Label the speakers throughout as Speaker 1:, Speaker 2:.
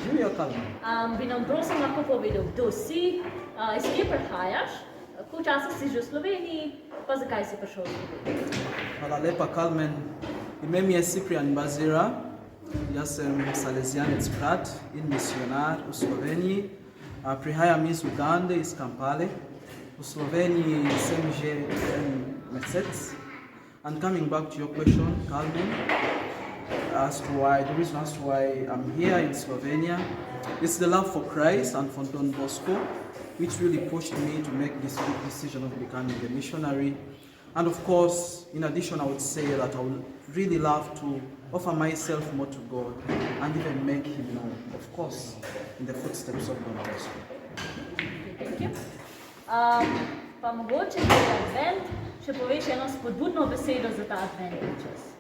Speaker 1: Živijo Kalmen.
Speaker 2: Bi nam prosim lahko povedal, kdo si, iz kje prihajaš, koliko časa si že v Sloveniji, pa zakaj si prišel v Slovenijo?
Speaker 1: Hvala lepa, Kalmen. Ime mi je Cyprian Bazira. Jaz sem salezijanec brat in misijonar v Sloveniji. Prihajam iz Ugande, iz Kampale. V Sloveniji sem že en mesec. And coming back to your question, Kalmen, the reason as to why I'm here in Slovenia, it's the love for Christ and for Don Bosco, which really pushed me to make this big decision of becoming a missionary. And of course, in addition, I would say that I would really love to offer myself more to God and even make Him known, of course, in the footsteps of Don Bosco.
Speaker 2: Thank you. Pa mogoče je advent, še poveš eno spodbudno besedo za ta adventni čas.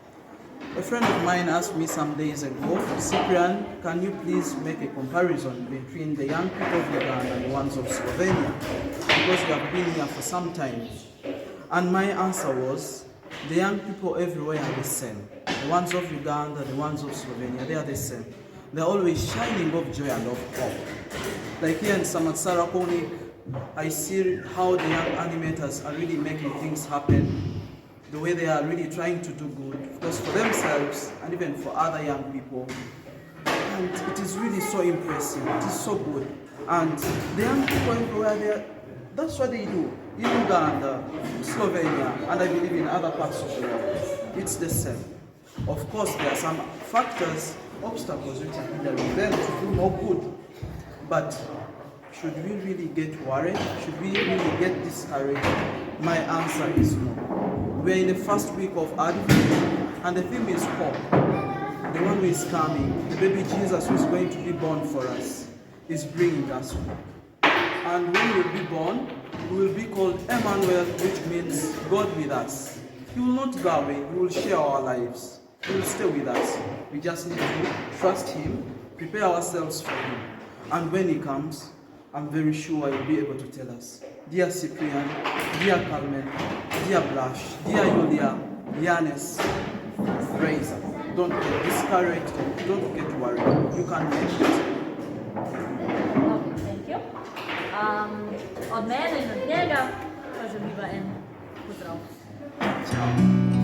Speaker 1: A friend of mine asked me some days ago, Cyprian, can you please make a comparison between the young people of Uganda and the ones of Slovenia? Because we have been here for some time. And my answer was, the young people everywhere are the same. The ones of Uganda, the ones of Slovenia, they are the same. They're always shining of joy and of hope. Like here in SMC Rakovnik, I see how the young animators are really making things happen, the way they are really trying to do good, because for themselves and even for other young people. And it is really so impressive, it is so good. And the young people everywhere, that's what they do. In Uganda, Slovenia, and I believe in other parts of the world, it's the same. Of course, there are some factors, obstacles which are hindering them to do more good. But should we really get worried? Should we really get discouraged? My answer is no. We are in the first week of Advent, and the theme is hope. The one who is coming, the baby Jesus who is going to be born for us, is bringing us hope. And when we will be born, we will be called Emmanuel, which means God with us. He will not go away, He will share our lives. He will stay with us. We just need to trust Him, prepare ourselves for Him. And when He comes, I'm very sure He'll be able to tell us, dear Cyprian, dear Carmen, dear Blush, dear Julia, Yanis, Razor, don't get discouraged, don't get worried. You can make it.
Speaker 2: Okay, thank you. Od mene in od njega pa želiva en pozdrav.
Speaker 1: Ciao.